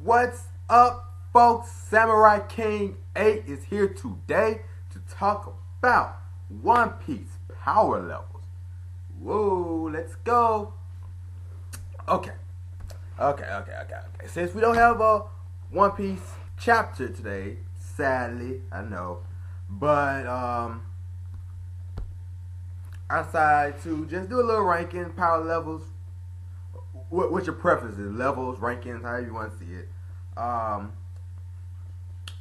What's up, folks? Samurai King 8 is here today to talk about One Piece power levels. Whoa, let's go. Okay. Since we don't have a One Piece chapter today, sadly, I know, but I decided to just do a little ranking, power levels. What's your preferences? Levels, rankings, however you want to see it.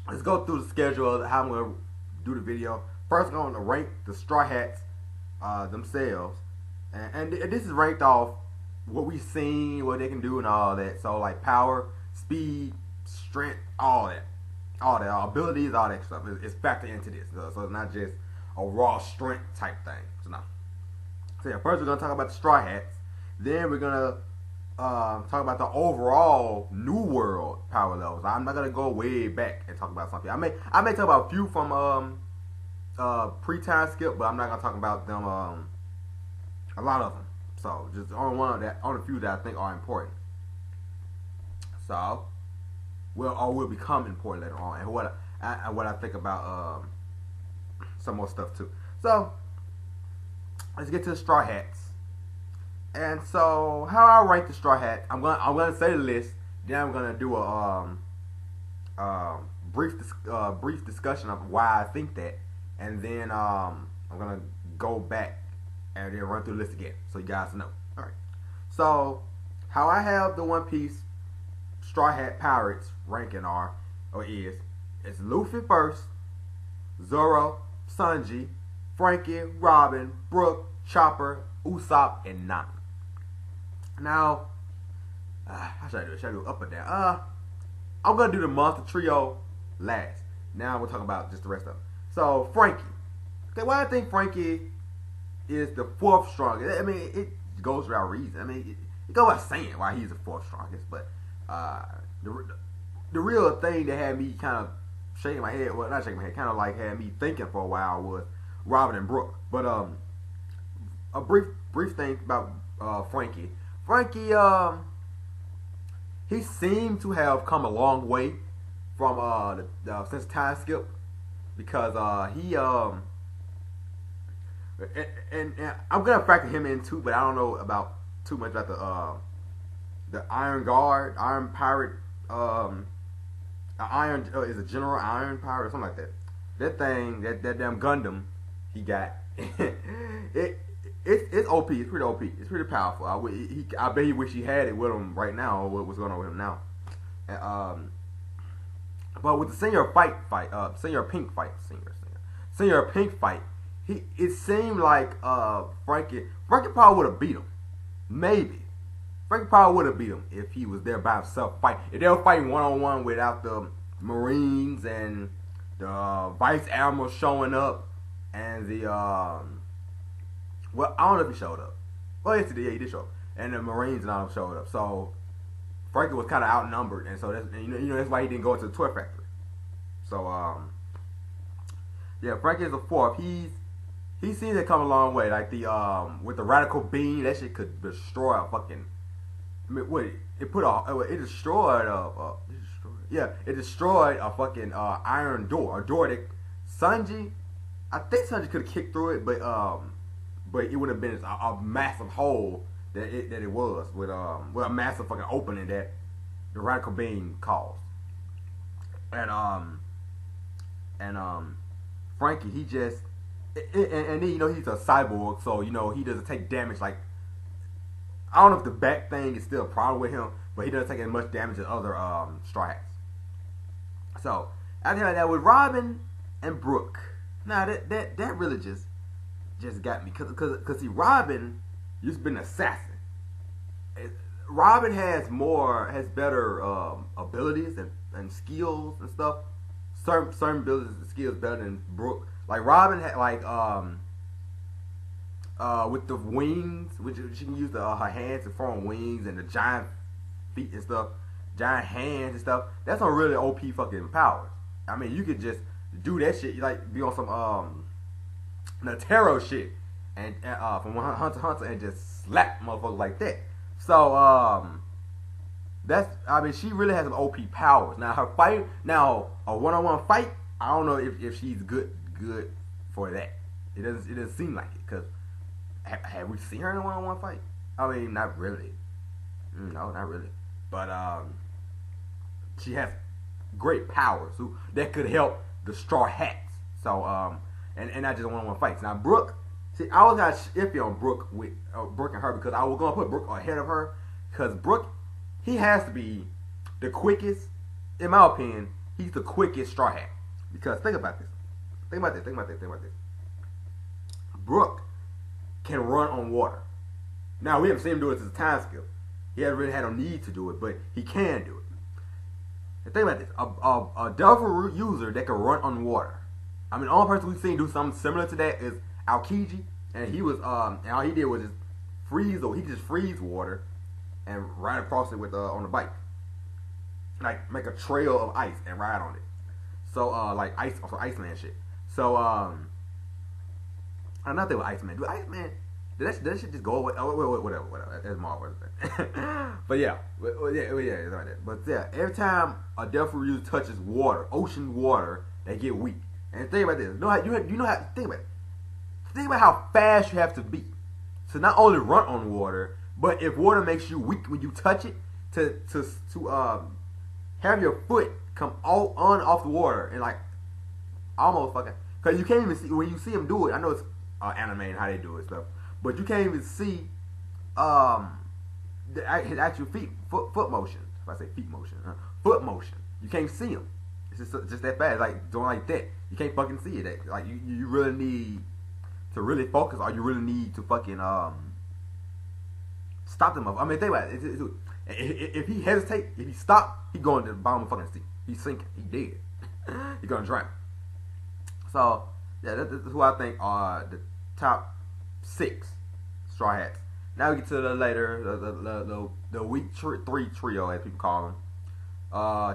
Let's go through the schedule of how I'm going to do the video. First, I'm going to rank the Straw Hats themselves. And this is ranked off what we've seen, what they can do, and all that. So, like power, speed, strength, all that. All abilities, all that stuff. It's factored into this. So, it's not just a raw strength type thing. So, no. So, yeah, first, we're going to talk about the Straw Hats. Then, we're going to talk about the overall New World power levels. I'm not gonna go way back and talk about something. I may talk about a few from pre-time skip, but I'm not gonna talk about them a lot of them. So just on a few that I think are important. So will become important later on, and what I think about some more stuff too. So let's get to the Straw Hats. And so, how I rank the Straw Hat, I'm gonna say the list. Then I'm gonna do a brief discussion of why I think that, and then I'm gonna go back and then run through the list again, so you guys know. All right. So, how I have the One Piece Straw Hat Pirates ranking is Luffy first, Zoro, Sanji, Frankie, Robin, Brook, Chopper, Usopp, and Nami. Now, how should I do it? Should I do up or down? I'm going to do the Monster Trio last. Now we'll talk about just the rest of them. So, Frankie. Okay, why I think Frankie is the fourth strongest. I mean, it goes without reason. I mean, it goes without saying why he's the fourth strongest. But the real thing that had me kind of shaking my head, well, not shaking my head, kind of like had me thinking for a while was Robin and Brook. But a brief thing about Frankie. Frankie, he seemed to have come a long way from since time skip, because he and I'm gonna factor him in too, but I don't know about too much about the Iron Guard, Iron Pirate, Iron is a General Iron Pirate or something like that. That thing, that damn Gundam he got, It's OP. It's pretty OP. It's pretty powerful. I bet he wish he had it with him right now, or what's going on with him now. But with the Senior Pink fight, it seemed like Frankie probably would have beat him. Maybe Frankie probably would have beat him if he was there by himself fighting. If they were fighting one-on-one without the Marines and the Vice Admiral showing up and the well, I don't know if he showed up. Well, yes, he did. Yeah, he did show up, and the Marines and all them showed up. So Frankie was kind of outnumbered, and so that's that's why he didn't go into the toy factory. So yeah, Frankie is a fourth. He seems to come a long way. Like the with the radical beam, that shit could destroy a fucking. I mean, what it destroyed it destroyed a fucking iron door, a door that Sanji, I think Sanji could have kicked through it, but it would have been a massive hole that it was with a massive fucking opening that the radical beam caused. And Frankie, he just and he's a cyborg, so he doesn't take damage. Like, I don't know if the back thing is still a problem with him, but he doesn't take as much damage as other Straw Hats. So after that, with Robin and Brook, now that really just got me, cause see, Robin used to be an assassin. Robin has better abilities and skills and stuff. Certain abilities and skills better than Brook. Like Robin had with the wings, which she can use her hands to form wings, and the giant feet and stuff, giant hands and stuff. That's some really OP fucking powers. I mean, you could just do that shit. You like be on some Natero shit, and from Hunter x Hunter, and just slap motherfuckers like that. So I mean, she really has some OP powers. Now her fight, now a one-on-one fight, I don't know if she's good for that. It doesn't seem like it, because have we seen her in a one-on-one fight? I mean, not really. No, not really. But she has great powers that could help the Straw Hats. So and not just one-on-one fights. Now Brooke, see, I was got iffy on Brooke with Brooke and her, because I was gonna put Brooke ahead of her, because Brooke, he has to be the quickest, in my opinion. He's the quickest Straw Hat, because think about this. Brooke can run on water. Now we haven't seen him do it as a time skill. He hasn't really had no need to do it, but he can do it. And think about this: a Devil user that can run on water. I mean, the only person we've seen do something similar to that is Aokiji, and he was and all he did was just freeze, or he just freeze water and ride across it with on the bike, like make a trail of ice and ride on it. So like Iceman shit. So I'm not there with Iceman. Do Iceman? Did that shit just go away? Oh, whatever. That's Marvel. But yeah, it's like that. But yeah, every time a Devil user touches water, ocean water, they get weak. And think about this. You know how think about it. Think about how fast you have to be to not only run on water, but if water makes you weak when you touch it, to have your foot come off the water and like almost fucking, because you can't even see when you see them do it. I know it's anime and how they do it stuff, but you can't even see his actual foot motion. If I say feet motion, foot motion, you can't see him. It's just that fast, like doing like that. You can't fucking see it. Like you really need to really focus, or you really need to fucking stop them. I mean, think about it. If he hesitate, if he stop, he going to the bottom of the fucking sea. He's sinking. He dead. He gonna drown. So yeah, that's who I think are the top 6 Straw Hats. Now we get to the later the week 3 trio, as people call them.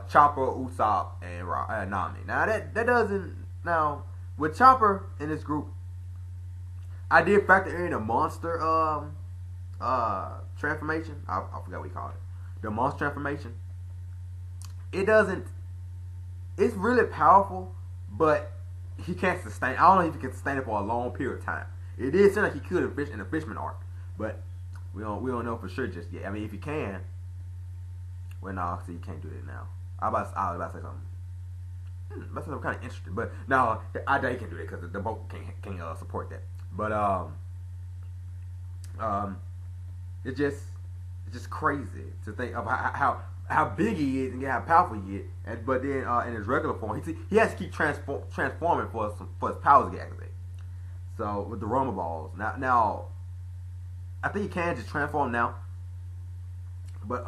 Chopper, Usopp, and Nami. Now that doesn't, now with Chopper in this group, I did factor in a monster transformation. I forgot what we called it. The monster transformation. It doesn't. It's really powerful, but he can't sustain. I don't know if he can sustain it for a long period of time. It did seem like he could in the Fishman arc, but we don't know for sure just yet. I mean, if he can. Well, no, see, you can't do that now. I was about to say something. That's kind of interesting, but no, I doubt he can do it because the boat can't support that. But it's just crazy to think of how big he is and how powerful he is. But then in his regular form, he has to keep transforming for his powers to get activated. So with the Roma balls, now I think he can just transform now, but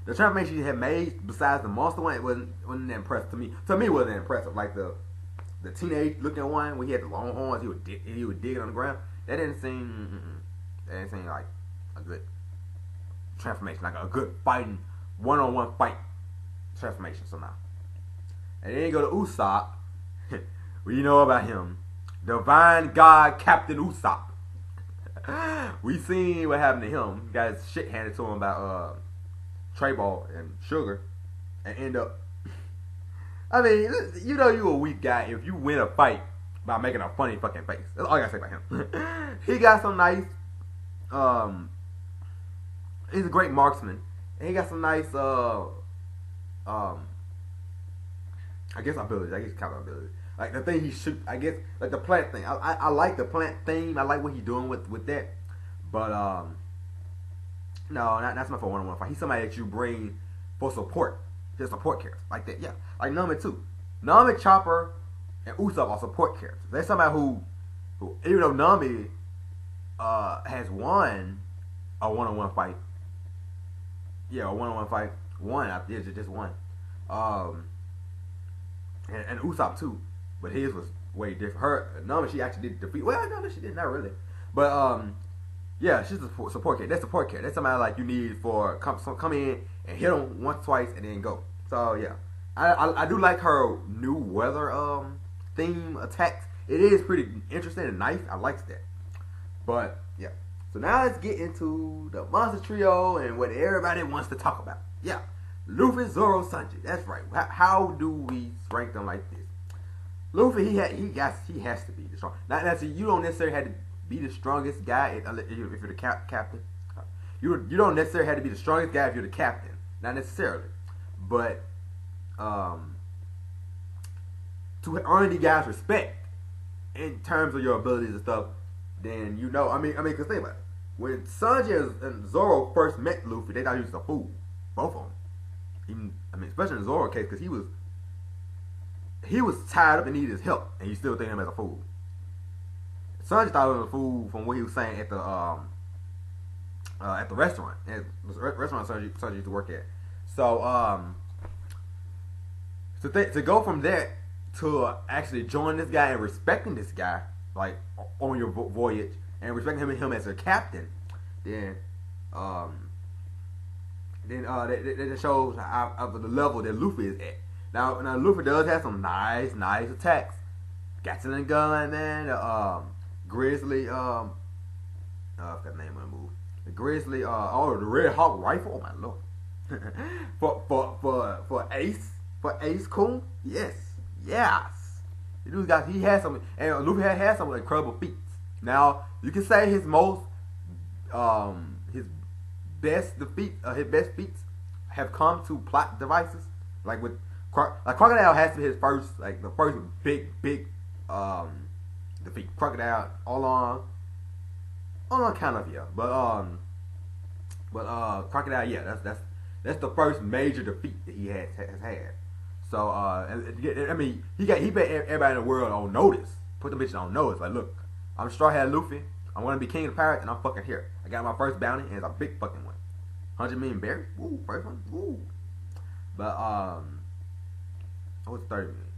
the transformation he had made, besides the monster one, it wasn't that impressive to me. To me, it wasn't impressive. Like the teenage looking one, where he had the long horns, he was digging on the ground. That didn't seem like a good transformation, like a good fighting one-on-one fight transformation. So now, and then you go to Usopp. Well, you know about him, Divine God Captain Usopp. We seen what happened to him. He got his shit handed to him by Trey Ball and Sugar, and end up. I mean, you know you a weak guy if you win a fight by making a funny fucking face. That's all I gotta say about him. He got some nice. He's a great marksman, and he got some nice. I guess abilities. I guess kind of abilities. Like the thing he shoot. I guess like the plant thing. I like the plant theme. I like what he's doing with that. But no, that's not for one-on-one fight. He's somebody that you bring for support. Just support characters. Like that, yeah. Like Nami too. Nami, Chopper, and Usopp are support characters. They're somebody who even though Nami has won a one-on-one fight. Yeah, a one-on-one fight. Just one. And Usopp too. But his was way different. Nami, she actually did defeat. Well, no, she did not really. But yeah, she's a support character. That's support character. That's somebody like you need for come in and hit them once, twice, and then go. So yeah, I do like her new weather theme attacks. It is pretty interesting and nice. I like that. But yeah, so now let's get into the monster trio and what everybody wants to talk about. Yeah, Luffy, Zoro, Sanji. That's right. How do we rank them like this? Luffy, he has to be the strong. Now see, you don't necessarily have to be the strongest guy if you're the captain. You don't necessarily have to be the strongest guy if you're the captain. Not necessarily, but to earn the guy's respect in terms of your abilities and stuff, then I mean, cause think about it. When Sanji and Zoro first met Luffy, they thought he was a fool, both of them. Even, I mean, especially in Zoro's case, because he was tired up and needed his help, and you still think him as a fool. Sanji thought he was a fool from what he was saying at the restaurant, Sanji used to work at. So to go from that to actually join this guy and respecting this guy, like on your voyage, and respecting him as a captain, then that shows how the level that Luffy is at. Now Luffy does have some nice attacks. Gatling gun, man. Grizzly. I forgot the name of the move. The Grizzly. The Red Hawk rifle. Oh my lord. for Ace Kun. Yes. The dude he has some, and Luffy has some incredible feats. Now you can say his best feats have come to plot devices, like with Crocodile has to be his first, like the first big defeat. Crocodile all on kind of, yeah, but Crocodile, yeah, that's the first major defeat that he has had. So I mean, he put everybody in the world on notice, put the bitches on notice. Like, look, I'm Straw Hat Luffy. I'm gonna be king of the pirates, and I'm fucking here. I got my first bounty, and it's a big fucking one. 100 million berries. Woo, first one. Woo. But it was 30 million.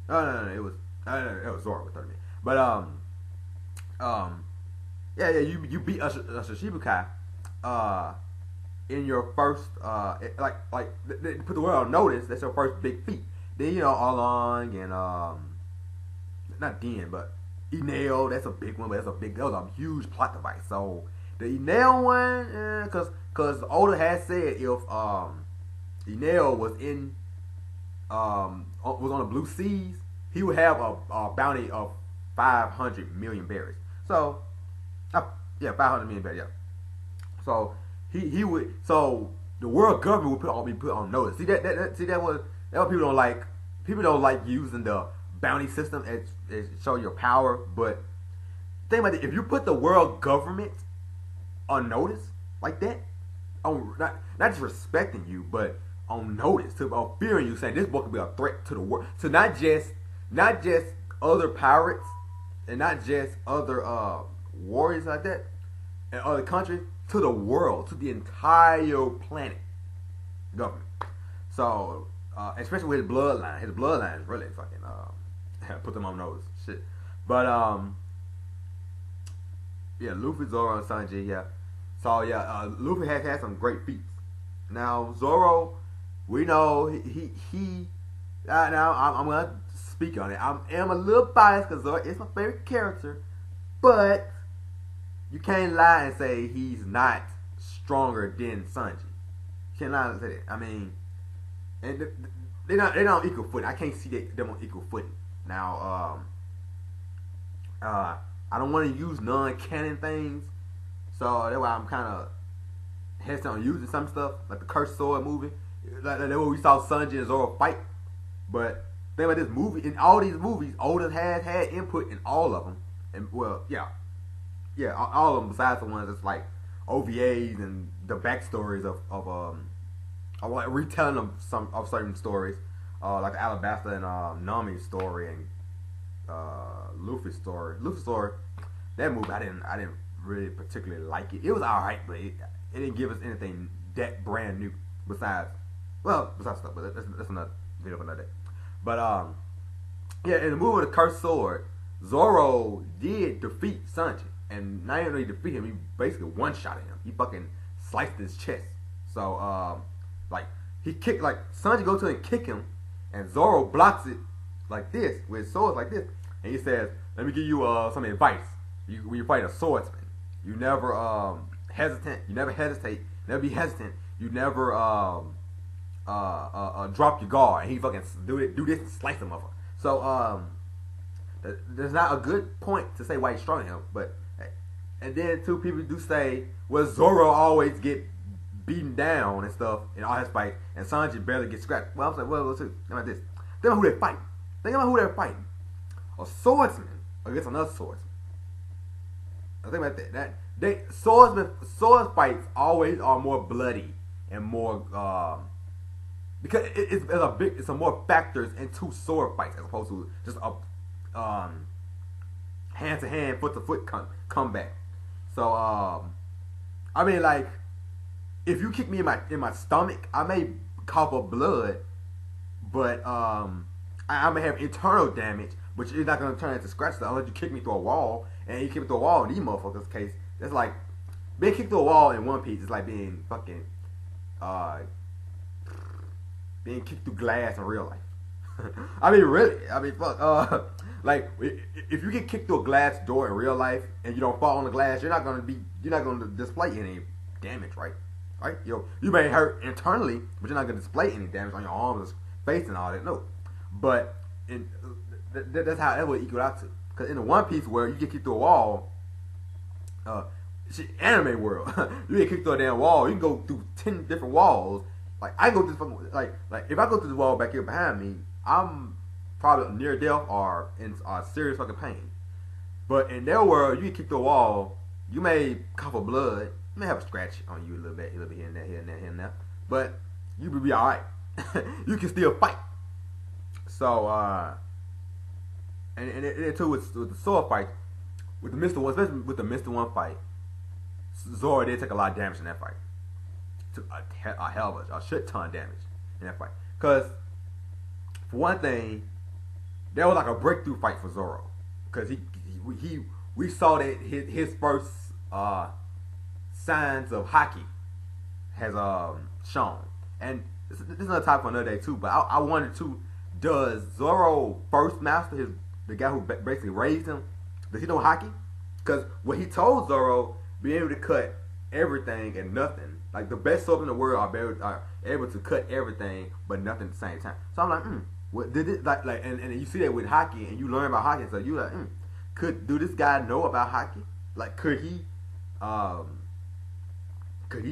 No, it was Zoro with 30 million. But yeah, you beat Shichibukai in your first like put the world on notice. That's your first big feat. Then Arlong and not Den, but Enel. That's a big one, but that was a huge plot device. So the Enel one, because Oda has said if Enel was was on the Blue Seas, he would have a bounty of 500 million berries. So 500 million berries. Yeah. So he would. So the world government would be put on notice. See that was people don't like. People don't like using the bounty system as show your power. But think about it. If you put the world government on notice like that, on not just respecting you, but on notice, to fearing you, saying this book could be a threat to the world, to not just other pirates and not just other warriors like that and other countries, to the world, to the entire planet government. So especially with his bloodline is really fucking put them on notice. Shit. But yeah, Luffy, Zoro, and Sanji, yeah. So yeah, Luffy has had some great feats. Now Zoro, we know he now I'm gonna speak on it. I am a little biased because Zoro is my favorite character, but you can't lie and say he's not stronger than Sanji. You can't lie and say that. I mean, and they're not on equal footing. I can't see them on equal footing. Now, I don't want to use non-canon things, so that's why I'm kind of hesitant on using some stuff, like the Cursed Sword movie. Like that, we saw Sanji and Zoro fight. But think about this movie. In all these movies, Oda has had input in all of them, and well, yeah, all of them besides the ones that's like OVAs and the backstories of like retelling of certain stories, like the Alabasta and Nami's story and Luffy's story. That movie I didn't really particularly like it. It was alright, but it didn't give us anything that brand new besides stuff. But that's another video for another day. But yeah, in the movie of the Cursed Sword, Zoro did defeat Sanji. And not even he defeated him, he basically one-shotted him. He fucking sliced his chest. So, like, he kicked, like, Sanji goes to him and kick him, and Zoro blocks it like this, with his sword like this. And he says, let me give you some advice. When you fight a swordsman, you never hesitate, never be hesitant. You never drop your guard, and he fucking do this and slice him over. So there's not a good point to say why he's stronger than him, but and then two people do say, well, Zoro always get beaten down and stuff in all his fights, and Sanji barely gets scratched. Well, I was like, well, think about this. Think about who they're fighting. Think about who they're fighting. A swordsman against another swordsman. Think about that. Sword fights always are more bloody and more because it's a more factors into sword fights as opposed to just a hand to hand, foot to foot combat. So I mean, like, if you kick me in my stomach, I may cough up blood, but I may have internal damage, which is not gonna turn into scratches unless you kick me through a wall. And you kick me through a wall in these motherfuckers' case, that's like being kicked through a wall in One Piece is like being fucking being kicked through glass in real life. I mean, really. I mean, fuck. Like, if you get kicked through a glass door in real life and you don't fall on the glass, you're not gonna display any damage, right? Right? You may hurt internally, but you're not gonna display any damage on your arms, face, and all that. No, but that's how that would equal out to. Because in the One Piece world, you get kicked through a wall. Anime world, you get kicked through a damn wall. You can go through 10 different walls. Like, I go through like if I go through this wall back here behind me, I'm probably near death or in serious fucking pain. But in their world, you get kicked through a wall, you may cough up blood, you may have a scratch on you a little bit here and there, here and there, but you will be all right. You can still fight. So and too with the sword fight, with the Mr. One, especially with the Mr. One fight, Zoro did take a lot of damage in that fight. Took a hell of a shit ton of damage in that fight. Cause for one thing, that was like a breakthrough fight for Zoro. Cause we saw that his first signs of haki has shown. And this is another topic for another day too. But I wanted to, does Zoro first master the guy who basically raised him, does he know haki? Because what he told Zoro, being able to cut everything and nothing, like the best swordsmen in the world are able to cut everything but nothing at the same time. So I'm like, what did it like and you see that with haki, and you learn about haki, so you like, do this guy know about haki? Like, could he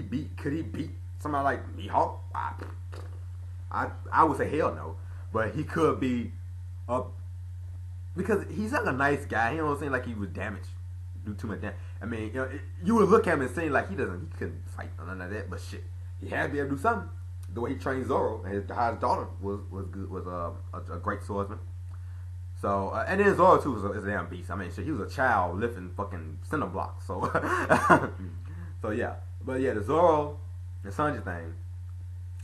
beat somebody like Mihawk? I would say hell no, but he could be because he's like a nice guy. He don't seem like he was damaged, do too much damage. I mean, you would look at him and say like he couldn't fight or none of that. But shit, he had to be able to do something. The way he trained Zoro, and his daughter was good, was a great swordsman. So and then Zoro too was a damn beast. I mean, shit, he was a child lifting fucking cinder blocks. So so yeah, but yeah, the Zoro and Sanji thing.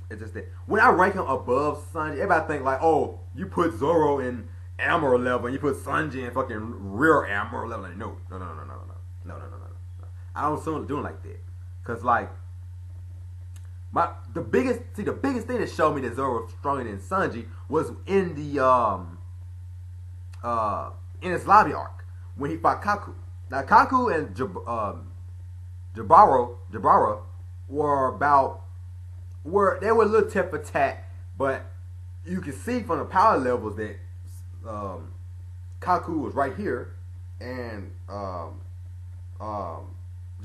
It's just that when I rank him above Sanji, everybody think like, oh, you put Zoro in Emerald level and you put Sanji in fucking real Emerald level. Like, no. I don't see him doing like that. Cause like the biggest thing that showed me that Zoro was stronger than Sanji was in the in his lobby arc when he fought Kaku. Now Kaku and Jabara they were a little tit for tat, but you can see from the power levels that Kaku was right here, and Jabara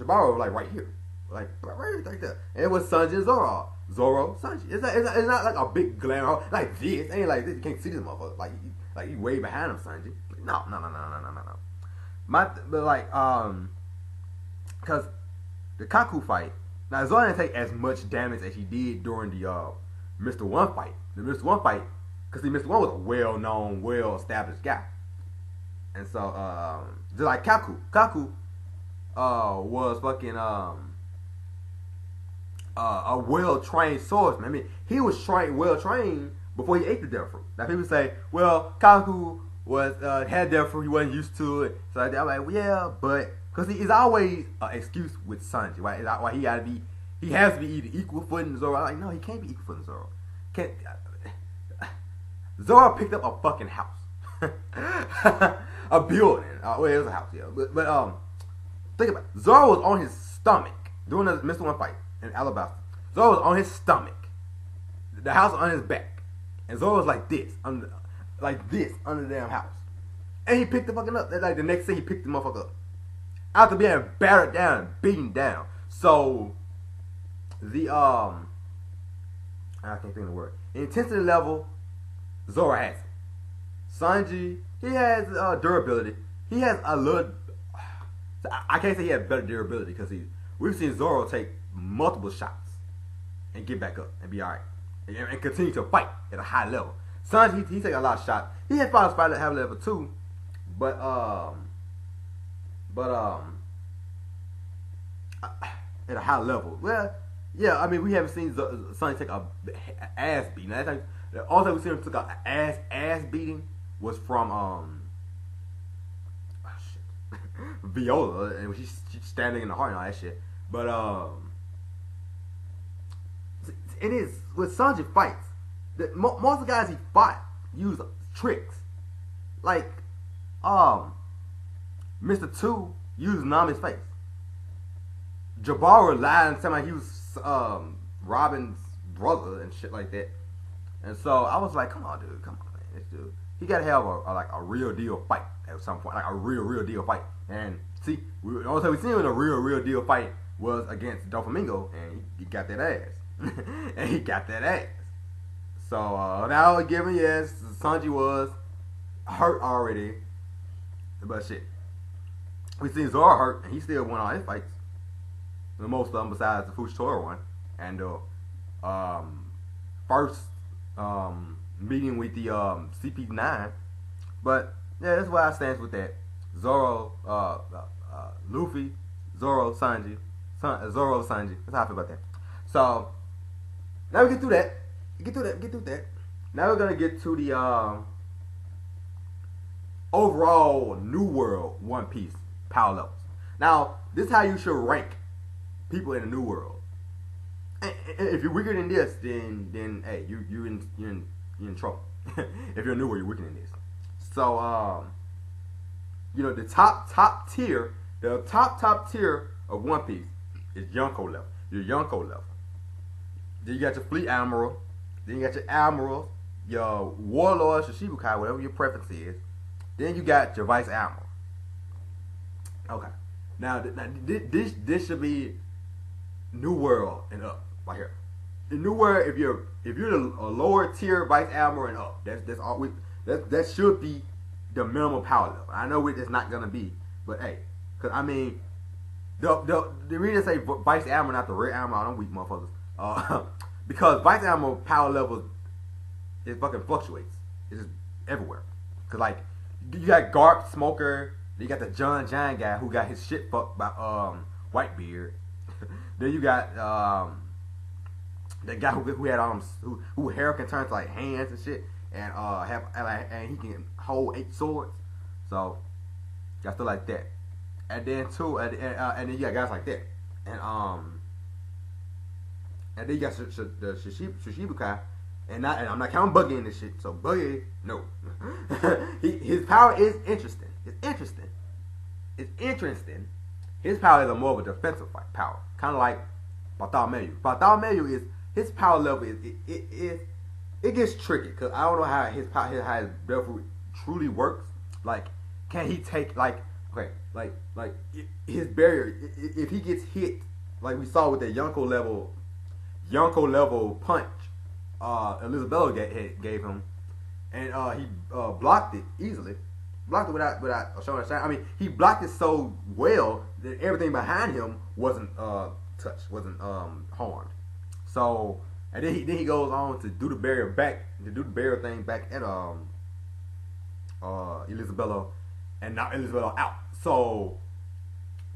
was like right here, like there. And it was Sanji and Zoro, Sanji. It's not like a big glare like this. It ain't like this. You can't see this motherfucker. Like you way behind him, Sanji. No. But like because the Kaku fight. Now Zoro didn't take as much damage as he did during the Mr. One fight. The Mr. One fight, because see, Mr. One was a well-known, well-established guy, and so just like Kaku was fucking a well-trained swordsman. I mean, he was well-trained before he ate the devil fruit. Now people say, well, Kaku had devil fruit, he wasn't used to it. So I'm like, well, yeah, but because it's always an excuse with Sanji, right? Why he has to be either equal footing Zoro. I'm like, no, he can't be equal footing Zoro. Zoro picked up a fucking house, a building. Well, it was a house, yeah. But think about it. Zoro was on his stomach during the Mr. One fight in Alabasta. Zoro was on his stomach, the house on his back, and Zoro's like this under the damn house, and he picked the fucking up. Like the next day, he picked the motherfucker up after being battered down and beaten down. So the I can't think of the word. Intensity level, Zoro has it. Sanji, he has durability. He has a little. I can't say he has better durability because we've seen Zoro take multiple shots and get back up and be alright and continue to fight at a high level. Sanji, he take a lot of shots. He had fought Spider at level 2, but at a high level. Well, yeah, I mean we haven't seen Sanji take a ass beating. The only time we seen him took a ass beating was from Viola, and she's standing in the heart and all that shit. But it is with Sanji fights. Most of the guys he fought use tricks, like Mr. Two used Nami's face. Jabara lied and said like he was Robin's brother and shit like that. And so I was like, come on, dude, come on, man, this dude. He gotta have a real deal fight at some point, like a real deal fight. And see, the only time we seen him in a real deal fight was against Doflamingo, and he got that ass, and he got that ass. So now given, yes, Sanji was hurt already, but shit, we seen Zoro hurt, and he still won all his fights. Most of them, besides the Fujitora one, and first meeting with the CP9. But yeah, that's why I stand with that. Zoro, Luffy, Zoro, Sanji, Zoro, Sanji. That's how I feel about that. So now we get through that. Get through that. Now we're gonna get to the overall New World One Piece power levels. Now this is how you should rank people in the New World. And if you're weaker than this, then hey, you're in trouble. If you're new, you're weaker than this. So the top tier, the top tier of One Piece is Yonko level. Your Yonko level. Then you got your Fleet Admiral. Then you got your Admirals, your Warlord, Shichibukai, whatever your preference is. Then you got your Vice Admiral. Okay. Now this should be New World and up right here. The New World, if you're a lower tier Vice Admiral and up, that's all. That should be the minimum power level. I know it's not gonna be, but hey, cause I mean, the reason I say Vice Admiral, not the Rear Admiral, I don't weak motherfuckers. Because Vice Admiral power levels, it fucking fluctuates. It's just everywhere. Cause like you got Garp, Smoker, you got the John guy who got his shit fucked by Whitebeard. Then you got that guy who had who hair can turn to like hands and shit, and and he can hold 8 swords. So got stuff like that. And then too, and then you got guys like that, and then you got the Shichibukai, and I'm not counting Buggy in this shit. So Buggy, no, his power is interesting. It's interesting. His power is more of a defensive power, kind of like Bartholomew. Bartholomew is his power level it gets tricky because I don't know how his Belfry truly works. Like, can he take like his barrier if he gets hit like we saw with that Yonko level punch Elizabeth gave him, and he blocked it easily. Blocked it without showing a shine. I mean, he blocked it so well that everything behind him wasn't touched, wasn't harmed. So, and then he goes on to do the barrier thing back at Elizabeth, and knock Elizabeth out. So,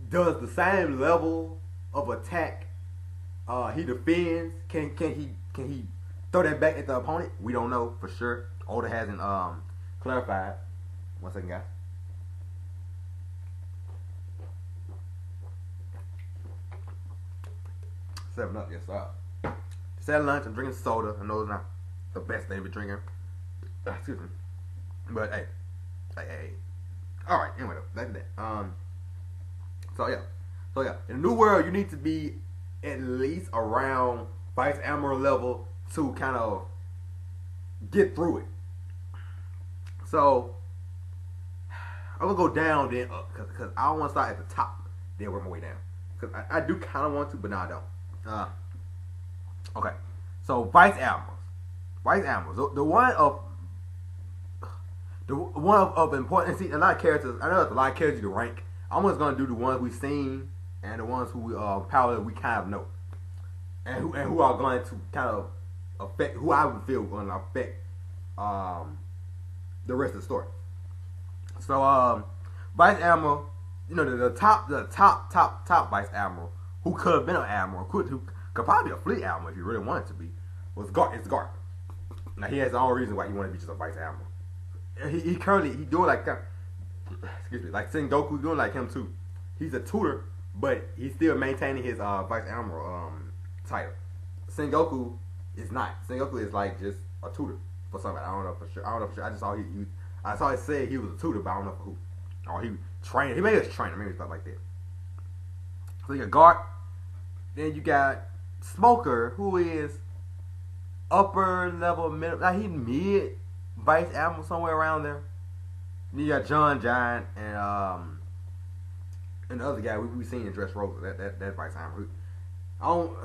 does the same level of attack he defends? Can he throw that back at the opponent? We don't know for sure. Oda hasn't clarified. 1 second, guys. Seven Up, yes sir. Just had lunch. I'm drinking soda. I know it's not the best thing to be drinking. Excuse me. But hey. All right. Anyway, back to that. So yeah. In the New World, you need to be at least around Vice Admiral level to kind of get through it. So I'm gonna go down then up because I don't want to start at the top then work my way down because I do kind of want to, but no, I don't. Okay, so vice admirals, the one of importance. See, a lot of characters. I know there's a lot of characters to rank. I'm just gonna do the ones we've seen and the ones who power that we kind of know, and who are going to kind of affect who I would feel going to affect the rest of the story. So Vice Admiral, the top Vice Admiral who could have been an admiral, who could probably be a fleet admiral if he really wanted to be, was Garp. It's Garp. Now he has his own reason why he wanted to be just a Vice Admiral. He currently doing like like Sengoku doing like him too. He's a tutor, but he's still maintaining his Vice Admiral title. Sengoku is not. Sengoku is like just a tutor for somebody. I don't know for sure. I just saw I saw it said he was a tutor, but I don't know for who. Or he trained. He maybe was a trainer, maybe stuff like that. So you got Garp. Then you got Smoker, who is upper level, middle. Like he mid Vice Admiral somewhere around there. Then you got John Giant and the other guy we seen in Dressrosa. That Vice Admiral. I don't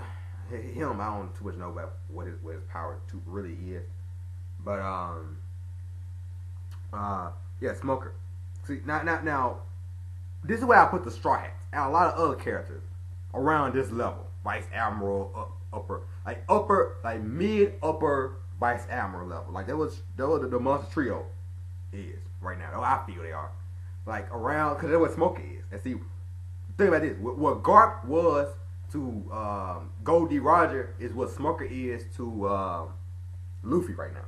too much know about what his power to really is. But yeah, Smoker. See now this is where I put the Straw Hats and a lot of other characters around this level. Vice Admiral upper mid upper Vice Admiral level. Like that was the Monster Trio is right now. I feel they are like around because that's what Smoker is. And see, think about this: what Garp was to Goldie Roger is what Smoker is to Luffy right now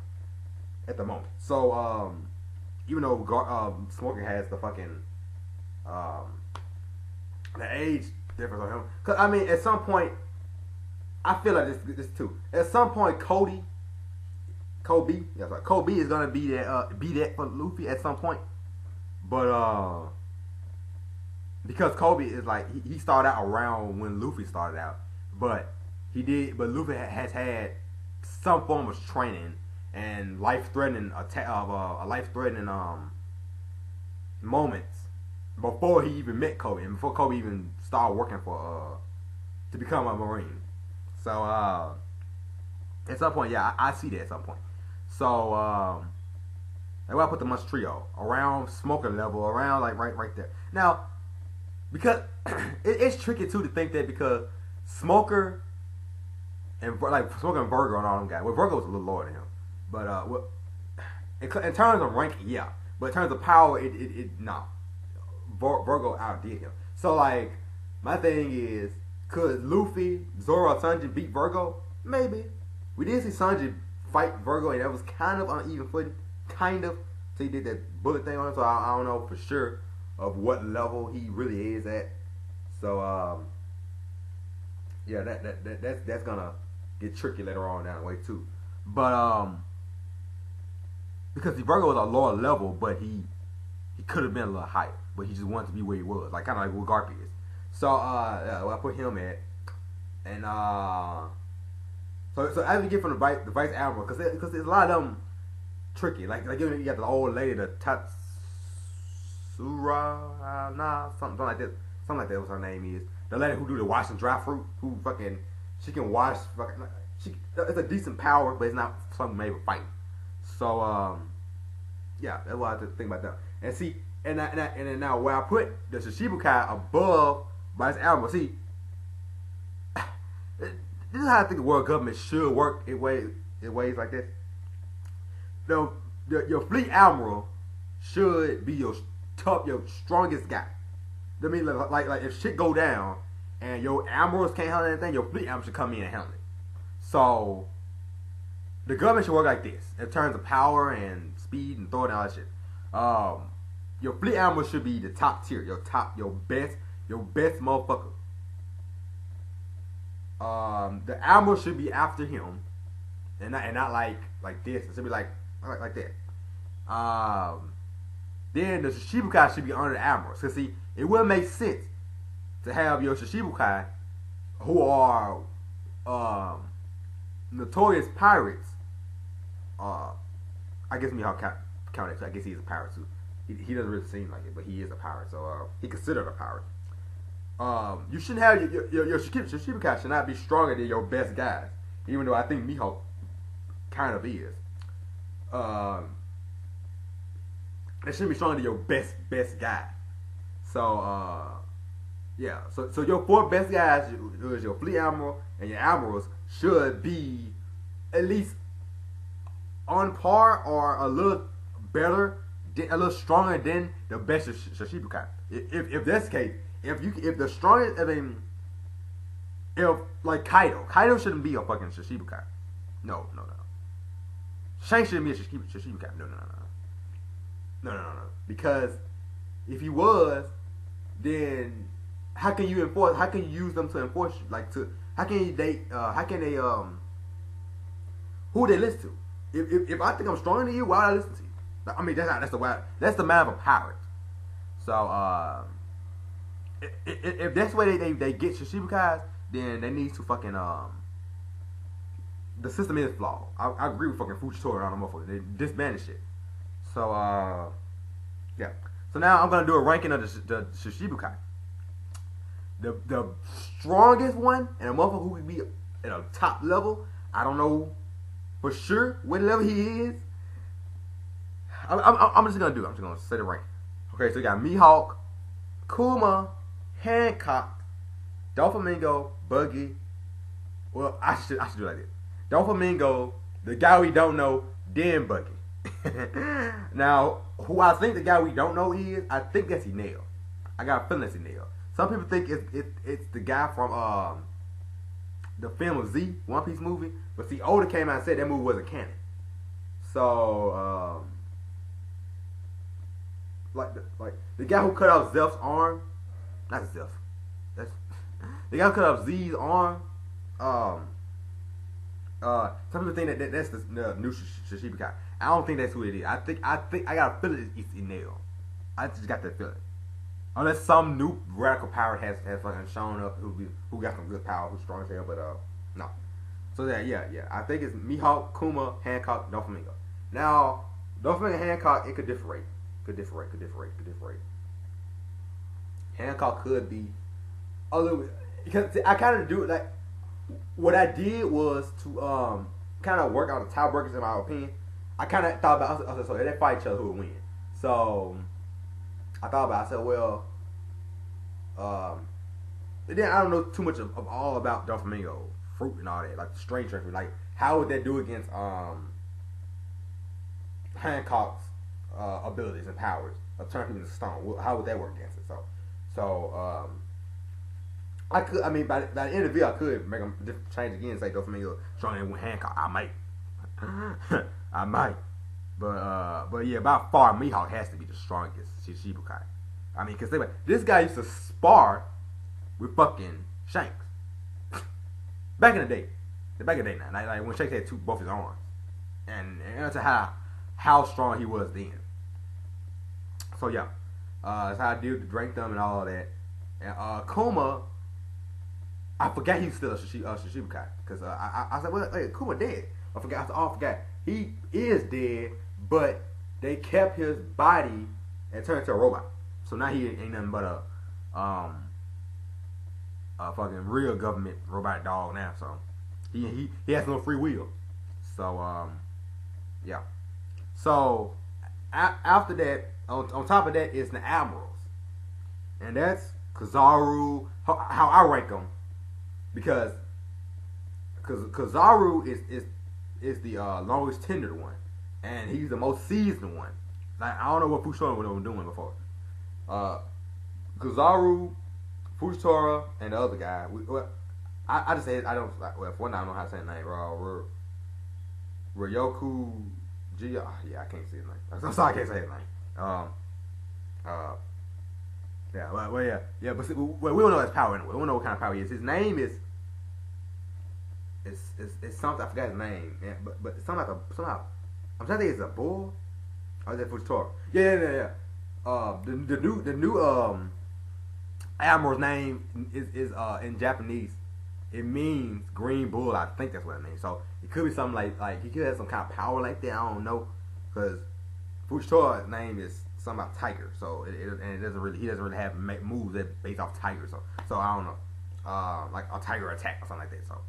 at the moment. So even though Smoker has the fucking the age difference on him, because I mean at some point I feel like this too. At some point Kobe is gonna be that for Luffy at some point, but because Kobe is like he started out around when Luffy started out, but Luffy has had some form of training and life-threatening moments before he even met Kobe and before Kobe even started working for to become a Marine. So at some point, yeah, I see that at some point. So that's why I put the Monster Trio around Smoker level, around like right there. Now, because it's tricky too to think that because Smoker and Smoker and Virgo and all them guys. Well, Virgo was a little lower than him, but in terms of ranking, yeah. But in terms of power, no. Virgo outdid him. So like, my thing is, could Luffy, Zoro, or Sanji beat Virgo? Maybe. We did see Sanji fight Virgo, and that was kind of uneven footing, kind of. So he did that bullet thing on him. So I don't know for sure of what level he really is at. So yeah, that's gonna get tricky later on down the way too. But because the Virgo was a lower level, but he could have been a little higher, but he just wanted to be where he was, like kind of like where Garp is. So well, I put him at, and so as we get from the Vice Admiral, because there's a lot of them tricky. Like you got the old lady, the Tatsura, something like that. Something like that. What her name is? The lady who do the wash and dry fruit, who fucking she can wash. It's a decent power, but it's not something made for fighting. So yeah, that's what I have to think about that. And see, and then now where I put the Shichibukai above Vice Admiral. See, this is how I think the world government should work in ways like this. Your fleet admiral should be your strongest guy. I mean, like if shit go down and your admirals can't handle anything, your fleet admiral should come in and handle it. So the government should work like this in terms of power and speed and throwing all that shit. Your fleet admiral should be the top tier, your best motherfucker. The admiral should be after him, and not like this. It should be like that. Then the Shichibukai should be under the admiral. So see, it wouldn't make sense to have your Shichibukai who are notorious pirates. I guess Mihawk count it. I guess he's a pirate too. He doesn't really seem like it, but he is a pirate. So he considered a pirate. You shouldn't have your Shichibukai should not be stronger than your best guys. Even though I think Mihawk kind of is. It shouldn't be stronger than your best guy. So yeah. So your four best guys, your fleet admiral and your admirals, should be at least on par or a little better, a little stronger than the best Shichibukai. If that's the case, if the strongest, I mean, if like Kaido shouldn't be a fucking Shichibukai. No. Shanks shouldn't be a Shichibukai. No. Because if he was, then how can you enforce? How can you use them to enforce? Like to how can they? Who they listen to? If I think I'm stronger than you, why would I listen to you? I mean, that's the man of a pirate. So if that's the way they get Shichibukais, then they need to fucking the system is flawed. I agree with fucking Fujitora on the motherfucker. They disbanded shit. So yeah. So now I'm gonna do a ranking of the Shichibukai. The strongest one and a motherfucker who would be at a top level. I don't know for sure what level he is. I'm just gonna do it. I'm just gonna say the rank. Okay, so you got Mihawk, Kuma, Hancock, Doflamingo, Buggy. Well, I should do it like this. Doflamingo, the guy we don't know, then Buggy. Now, who I think the guy we don't know is, I think that's Enel. I got a feeling that's Enel. Some people think it's the guy from the film of Z, One Piece movie. But see, Oda came out and said that movie wasn't canon. So, like the guy who cut off Zeph's arm, not Zeph. That's the guy who cut off Z's arm. Some people think that's the new Shichibukai. I don't think that's who it is. I think I got a feeling it's Enel. I just got that feeling. Unless some new radical power has fucking shown up who got some good power, who's strong as hell, but no. So yeah. I think it's Mihawk, Kuma, Hancock, Doflamingo. Now, Doflamingo and Hancock, it could differentiate. Could differentiate. Hancock could be a little bit, because I kind of do it like what I did was to kind of work out the tiebreakers in my opinion. I kind of thought about, I said, so if they fight each other, who would win? So I thought about it, I said, well, then I don't know too much of all about Doflamingo fruit and all that, like the strange fruit. Like, how would that do against Hancock's abilities and powers of turning people into stone? How would that work against it? So I could, I mean, by the end of the video, I could make a different change again and say Doflamingo stronger than Hancock. I might. I might. But yeah, by far, Mihawk has to be the strongest Shichibukai. I mean, because this guy used to spar with fucking Shanks. Back in the day now, like when Shanks had both his arms. And that's how strong he was then. So yeah, that's how I deal with the Drake Thumb and all of that. And Kuma, I forgot he was still a Shichibukai. Because I said, well, hey, Kuma dead. I forgot. He is dead, but they kept his body and turned into a robot. So now he ain't nothing but a fucking real government robot dog now. So he has no free will. So yeah. So after that, on top of that is the admirals, and that's Kizaru. How I rank them, because Kizaru is the longest tenured one, and he's the most seasoned one. Like, I don't know what Fujitora was doing before. Kizaru, Fujitora, and the other guy. I just said I don't. Well, for one, I don't know how to say his name. Ryoku G. Yeah, I can't say his name. I'm sorry, I can't say his name. Yeah. But we don't know his power anyway. We don't know what kind of power he is. His name is. It's something, I forgot his name. Yeah, but somehow I'm trying to think it's a bull. Or is that Fujitora? Yeah. The new admiral's name is in Japanese. It means green bull. I think that's what it means. So It could be something like he could have some kind of power like that. I don't know, because Fujitora name is something about tiger, so it doesn't really he doesn't really have moves that based off tiger. So I don't know, like a tiger attack or something like that. So,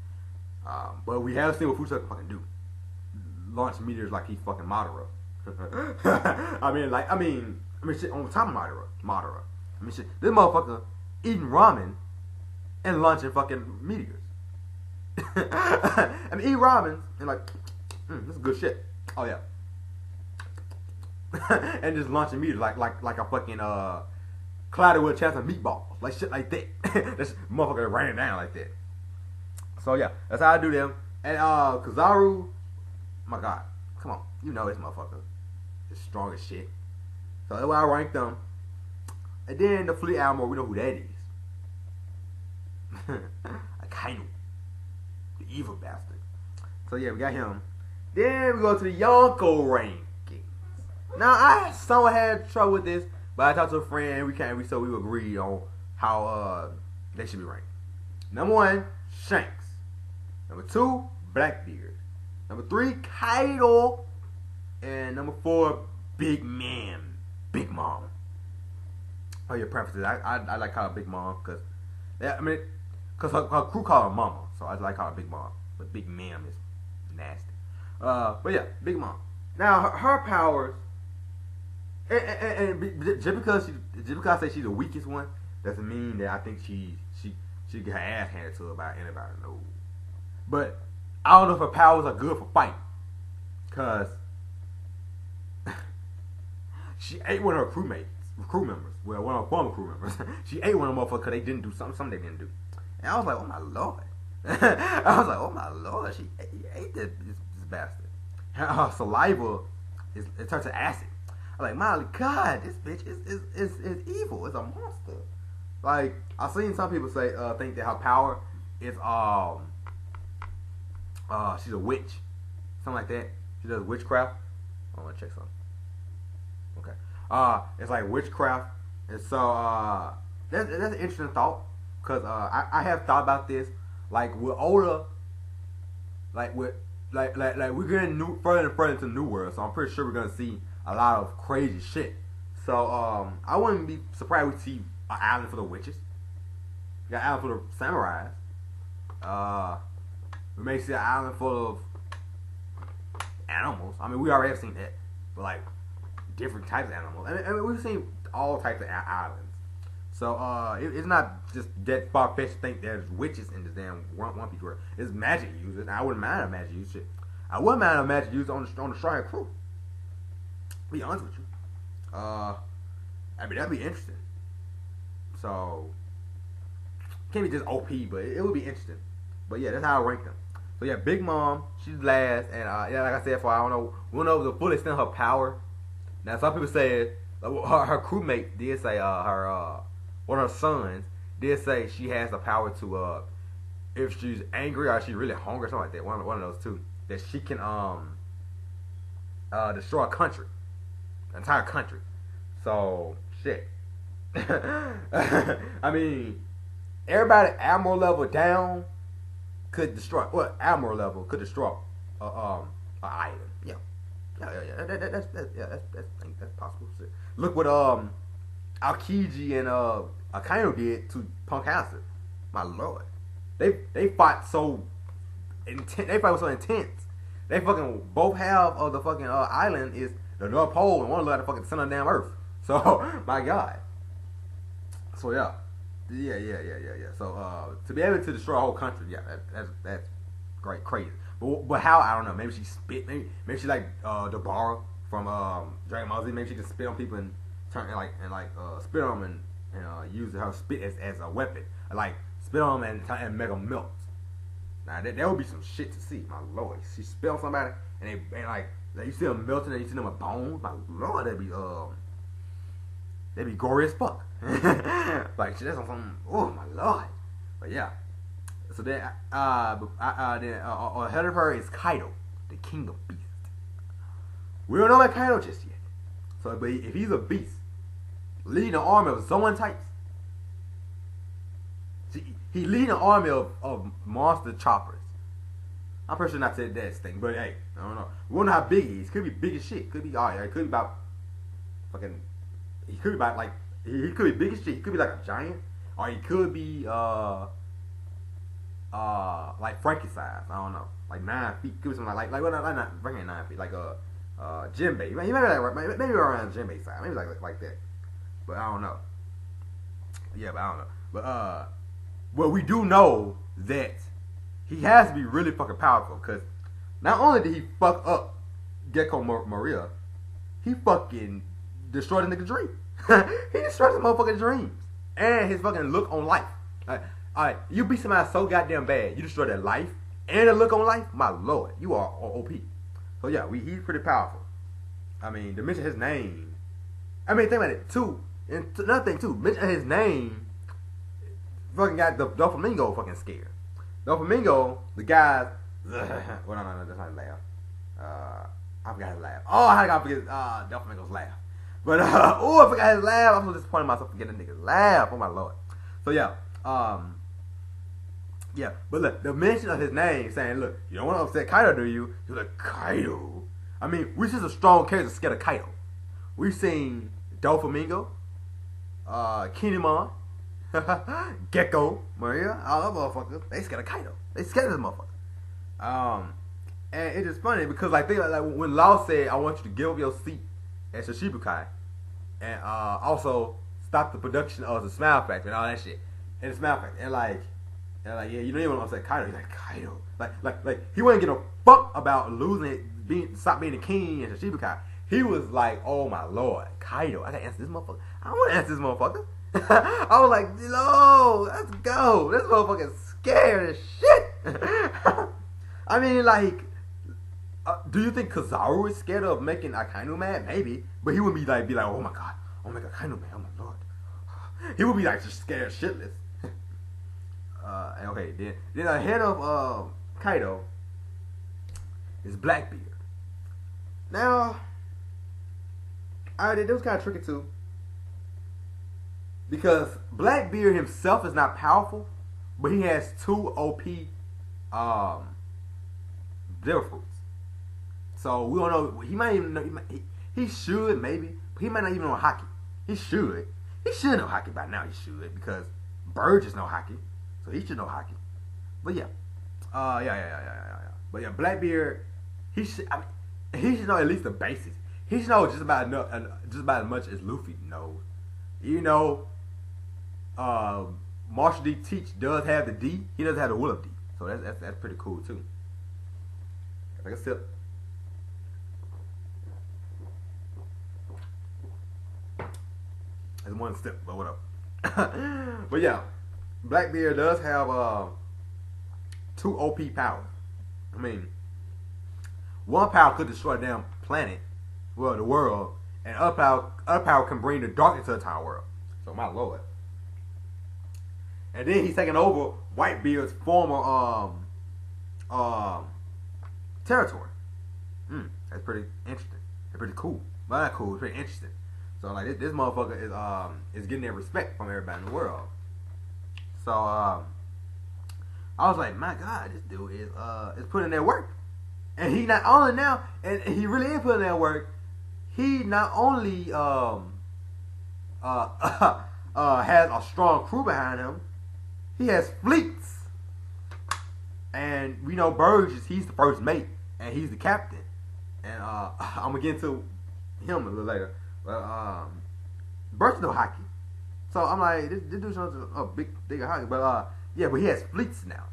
but we have seen what Fujitora can fucking do. Launch meteors like he's fucking Madara. I mean, shit, on top of Madara. I mean, shit, this motherfucker eating ramen and launching fucking meteors. I mean, eat ramen and like, this is good shit. Oh yeah, and just launching meteors like a fucking cloudy with a chance of meatballs, like shit like that. This motherfucker raining down like that. So yeah, that's how I do them. And Kizaru, my God, come on, you know this motherfucker is strong as shit. So that's why I rank them. And then the Fleet Admiral, we know who that is. Akainu, the evil bastard. So yeah, we got him. Then we go to the Yonko rankings. Now I somewhat had trouble with this, but I talked to a friend. We agreed on how they should be ranked. Number 1, Shanks. Number 2, Blackbeard. Number 3, Kaido. And number 4, Big Mom. Oh, your preferences. I like calling her Big Mom because her crew call her Mama, so I like calling her Big Mom. But Big Mom is nasty. But yeah, Big Mom. Now her powers, and just because I say she's the weakest one, doesn't mean that I think she get her ass handed to her by anybody. No. But I don't know if her powers are good for fighting, cause she ate one of her crew members. Well, one of her former crew members. She ate one of them motherfuckers because they didn't do something they didn't do. And I was like, oh my lord. Oh my lord, she ate this bastard. Her saliva it turns to acid. I'm like, my God, this bitch is evil. It's a monster. Like, I've seen some people say think that her power is she's a witch, something like that. She does witchcraft. I want to check something. Okay. It's like witchcraft, and so that's an interesting thought, because I have thought about this. Like with Oda, like we're getting further and further into the new world, so I'm pretty sure we're gonna see a lot of crazy shit. So I wouldn't be surprised we see an island full of witches. We got an island full of samurais. We may see an island full of animals. I mean, we already have seen that, but like different types of animals. I mean, we've seen all types of islands. So it's not just that far fetched to think there's witches in this damn One Piece world. It's magic users. I wouldn't mind a magic user. I wouldn't mind a magic user on the Straw Hat crew. Be honest with you. I mean, that'd be interesting. So can't be just OP, but it would be interesting. But yeah, that's how I rank them. So yeah, Big Mom, she's last, and yeah, like I said, we don't know the full extent of her power. Now some people say her crewmate did say one of her sons did say she has the power to if she's angry or she's really hungry or something like that. One of those two, that she can destroy a country, an entire country. So shit. I mean, everybody Admiral level down could destroy. Well, Admiral level could destroy an island. Yeah. That's possible. Shit. Look what Aokiji and Akainu did to Punk Acid. My lord, they fought so intense. They fight was so intense. They fucking both half of the fucking island is the North Pole, and one look at the fucking center of the damn Earth. So my God. So yeah. So to be able to destroy a whole country, yeah, that's great, crazy. But how, I don't know. Maybe she spit. Maybe she like Dabara from Dragon Ball Z. Maybe she can spit on people and turn spit on them and use her spit as a weapon. Like spit on them and make them melt. Now that would be some shit to see. My lord, she spit on somebody and like you see them melting and you see them with bones. My lord, that'd be gory as fuck. Like shit, that's on something. Oh my lord. But yeah. So then, ahead of her is Kaido, the king of beasts. We don't know about Kaido just yet. So, but if he's a beast, leading an army of Zoan types, see, he leading an army of monster choppers. I'm pretty sure not to that extent, but hey, I don't know. We wonder how big he is. Could be big as shit. Could be alright. It could be about fucking. He could be about like he could be big as shit. He could be like a giant, or he could be like Frankie size. I don't know, like 9 feet. Could be something like well, not Frankie 9 feet, like Jinbei. He maybe like maybe around Jinbei size. Maybe like that. But I don't know. Yeah, but I don't know. But well, we do know that he has to be really fucking powerful because not only did he fuck up Gecko Maria, he fucking destroyed the nigga's dream. He destroyed his motherfucking dreams and his fucking look on life. Alright, you beat somebody so goddamn bad, you destroy their life and their look on life. My lord, you are OP. So yeah, he's pretty powerful. I mean, to mention his name. I mean, think about it too. And another thing too, mention his name. Fucking got the Doflamingo fucking scared. Doflamingo, the guys. Well, no, that's not his laugh. I forgot his laugh. Oh, how did I forget Doflamingo's laugh? But oh, I forgot his laugh. I'm so disappointed in myself for getting the nigga's laugh. Oh my lord. So yeah, yeah. But look, the mention of his name, saying, "Look, you don't want to upset Kaido, do you?" He's like, Kaido. I mean, we see a strong character scared of Kaido. We've seen Doflamingo, Kinemon, Gecko, Maria, all them motherfuckers. They scared of Kaido. They scared of this motherfucker. And it's just funny because like when Law said, "I want you to give up your seat at Shichibukai, and also stop the production of the Smile Factory and all that shit," and the Smile Factory, and like, yeah, you don't even want to upset Kaido. He's like, Kaido, like he wouldn't give a fuck about losing it, stop being the king in Shichibukai. He was like, oh my lord, Kaido, I gotta answer this motherfucker. I don't want to answer this motherfucker. I was like, no, let's go. This motherfucker's scared as shit. I mean, like, do you think Kizaru is scared of making Akainu mad? Maybe, but he would be like, oh my god, Akainu mad, oh my lord. He would be like just scared shitless. Okay, then ahead of Kaido is Blackbeard. Now, it was kind of tricky too, because Blackbeard himself is not powerful, but he has 2 OP Devil Fruits. So we don't know. He might even know. He should maybe, but he might not even know hockey. He should know hockey by now. He should, because Burgess know hockey, so he should know hockey. But yeah, yeah. But yeah, Blackbeard, he should know at least the basics. He should know just about as much as Luffy knows. You know, Marshall D. Teach does have the D. He doesn't have the will of D. So that's pretty cool too. Take a sip. That's one sip, but what up? But yeah, Blackbeard does have 2 OP powers. I mean, one power could destroy a damn planet, well, the world, and other power can bring the darkness to the entire world. So my lord. And then he's taking over Whitebeard's former territory. That's pretty interesting. That's pretty cool. Well, not cool. It's pretty interesting. So like this motherfucker is getting their respect from everybody in the world. So I was like, my God, this dude is putting in their work, and he not only now, and he really is putting in their work. He not only has a strong crew behind him, he has fleets. And we know Burgess, he's the first mate, and he's the captain. And I'm gonna get into him a little later. But Burgess knows hockey, so I'm like, this dude shows a big thing of hockey. But yeah, but he has fleets now,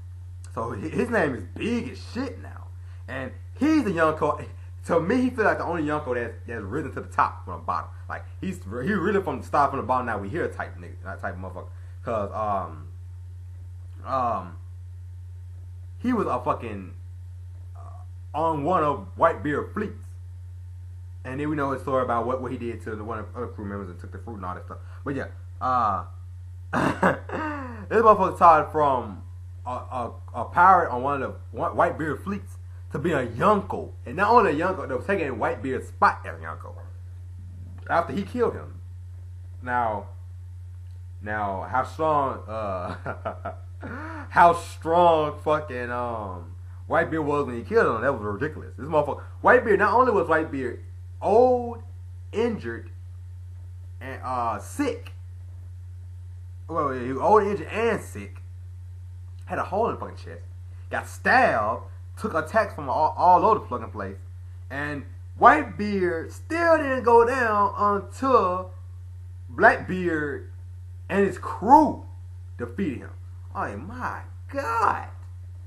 so his name is big as shit now, and he's the Yonko. To me, he feels like the only Yonko that's risen to the top from the bottom. Like he really from the start from the bottom. Now we hear type nigga, that type of motherfucker. Cause he was a fucking on one of Whitebeard fleets, and then we know his story about what he did to one of the other crew members and took the fruit and all that stuff. But yeah, this motherfucker started from a pirate on one of the Whitebeard fleets to be a Yonko, and not only a Yonko, they was taking Whitebeard's spot as Yonko after he killed him. Now, how strong fucking Whitebeard was when he killed him. That was ridiculous. This motherfucker, Whitebeard. Not only was Whitebeard old, injured, and sick. Well, he was old, injured, and sick. Had a hole in the fucking chest. Got stabbed. Took attacks from all over the fucking place. And Whitebeard still didn't go down until Blackbeard and his crew defeated him. Oh my god!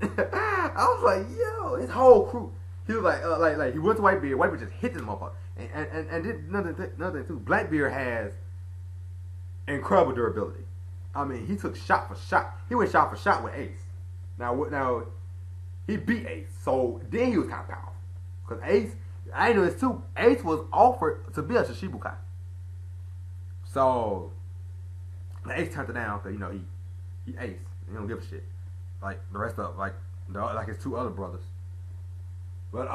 I was like, yo, his whole crew. He was like he went to Whitebeard. Whitebeard just hit this motherfucker, and did nothing too. Blackbeard has incredible durability. I mean, he took shot for shot. He went shot for shot with Ace. Now he beat Ace, so then he was kind of powerful. Cause Ace, I know this too. Ace was offered to be a Shichibukai. So Ace turned it down because he Ace. He don't give a shit like the rest of like his two other brothers. But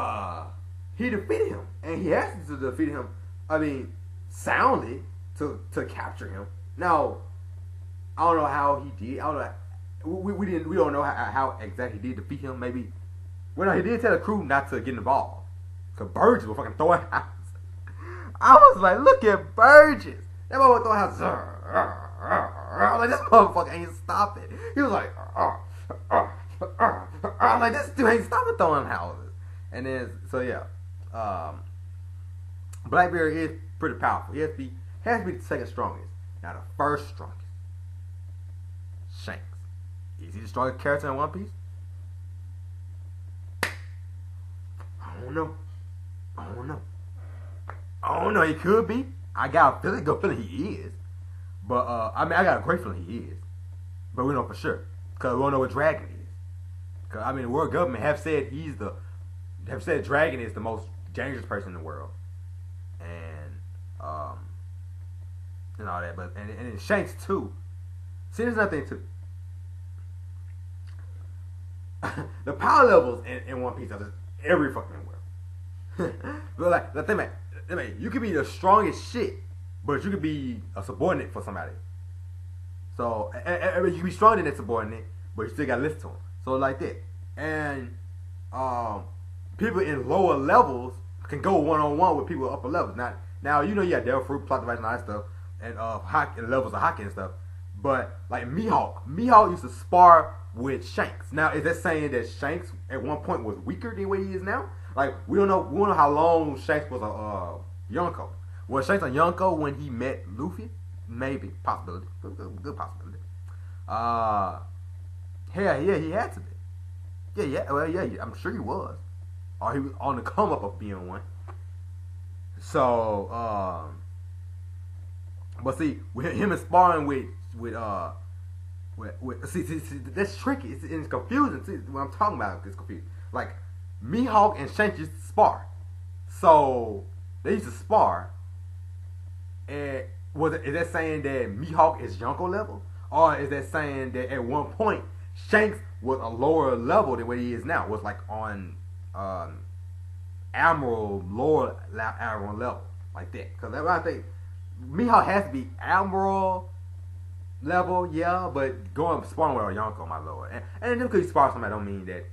he defeated him, and he asked to defeat him. I mean, soundly to capture him. Now I don't know how he did. I don't know. We don't know how exactly he did defeat him. Maybe. Well, no, he did tell the crew not to get involved. Cause Burgess was fucking throwing houses. I was like, look at Burgess. That motherfucker throwing houses. I was like, this motherfucker ain't stopping. He was like, I was like, this dude ain't stopping throwing houses. And then, so yeah, Blackbeard is pretty powerful. He has to be the second strongest. Now the first strongest, Shanks. Is he the strongest character in One Piece? I don't know. He could be. I got a good feeling he is. But I got a great feeling he is. But we know for sure, cause we don't know what Dragon is. Cause I mean, the world government have said Dragon is the most dangerous person in the world, and all that. But and Shanks too. See, there's nothing too. The power levels in One Piece are just every fucking world. But like, think about it, you could be the strongest shit, but you could be a subordinate for somebody. So you can be stronger than that subordinate, but you still gotta listen to them. So like that, and people in lower levels can go one on one with people at upper levels. Now you got Devil Fruit, plot device, and all that stuff, and levels of hockey and stuff. But like Mihawk used to spar with Shanks. Now, is that saying that Shanks at one point was weaker than what he is now? Like, we don't know how long Shanks was a Yonko. Was Shanks a Yonko when he met Luffy? Maybe, possibility, good possibility. Yeah, he had to be. Yeah. I'm sure he was, or he was on the come up of being one. So, but see, with him and sparring with see, that's tricky. It's confusing. See, what I'm talking about is confusing. Like, Mihawk and Shanks used to spar. So, they used to spar. And is that saying that Mihawk is Yonko level? Or is that saying that at one point, Shanks was a lower level than what he is now? Was like on Admiral, lower Admiral level. Like that. Because I think Mihawk has to be Admiral level, yeah, but going sparring with a Yonko, my lord, and just because you spar somebody don't mean that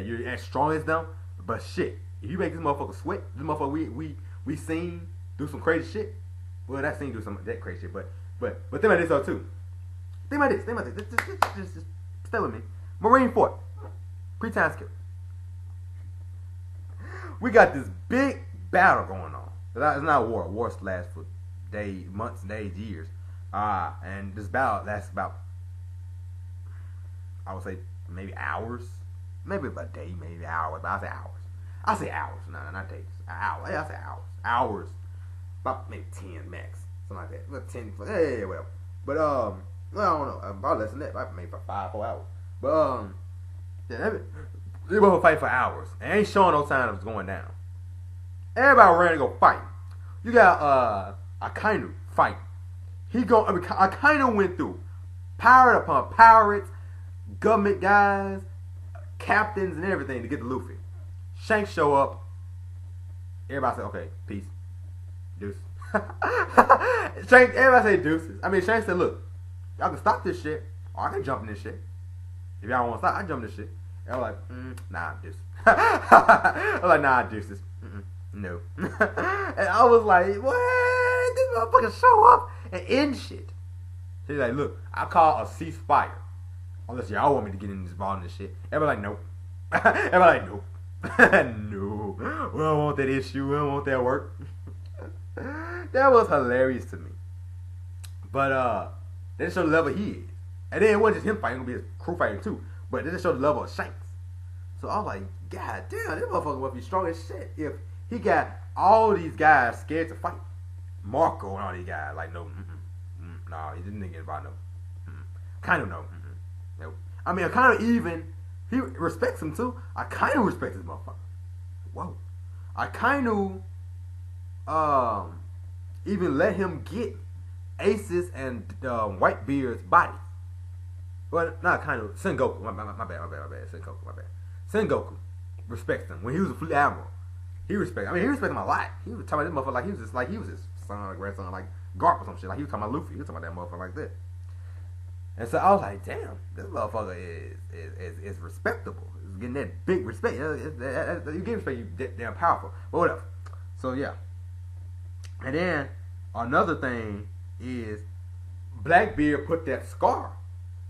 you're as strong as them. But shit, if you make this motherfucker sweat, this motherfucker we seen do some crazy shit. Well, that scene do some that crazy shit, but think about this though too. Think about this. Just stay with me. Marine Fort, pre-time skip. We got this big battle going on. It's not a war. Wars last for days, months, days, years. And this battle lasts about, I would say, maybe hours. Maybe about a day, maybe hours. But I'll say hours. No, not days. Hours. Yeah, I'll say hours. Hours. About maybe 10 max. Something like that. About 10. Yeah, well. But, well, I don't know. About less than that. Maybe about 5-4 hours. But, yeah, they both fight for hours. And ain't showing no sign of it's going down. Everybody ready to go fight. You got, Akainu fight. Akainu went through pirate upon pirates, government guys, captains, and everything to get to Luffy. Shanks show up. Everybody say, okay, peace. Deuces. Everybody say deuces. I mean, Shanks said, look, y'all can stop this shit, or I can jump in this shit. If y'all want to stop, I can jump in this shit. And I'm like, nah, deuces. I'm like, nah, deuces. No. And I was like, what? This motherfucker show up and end shit. He's like, look, I call a ceasefire. Unless y'all want me to get involved in this shit. Everybody like, nope. Everybody like, nope. No. We don't want that issue. We don't want that work. That was hilarious to me. But they just showed the level he is. And then it wasn't just him fighting, it was gonna be his crew fighting too. But they just showed the level of Shanks. So I was like, God damn, this motherfucker must be strong as shit if he got all these guys scared to fight. Marco and all these guys, like, no, nah, he didn't get involved, no. Kind of no. No. I mean, I kind of even, he respects him too. I kind of respect this motherfucker. Whoa. I kind of even let him get Ace's and Whitebeard's bodies. Well, not kind of. Sengoku. My bad. Sengoku. My bad. Sengoku respects him. When he was a fleet admiral, he respected. I mean, he respected him a lot. He was talking about this motherfucker like he was his son or grandson, like Garp or some shit. Like he was talking about Luffy. He was talking about that motherfucker like that. And so I was like, damn, this motherfucker is respectable. He's getting that big respect. You get respect, you damn powerful. But whatever. So yeah. And then another thing is Blackbeard put that scar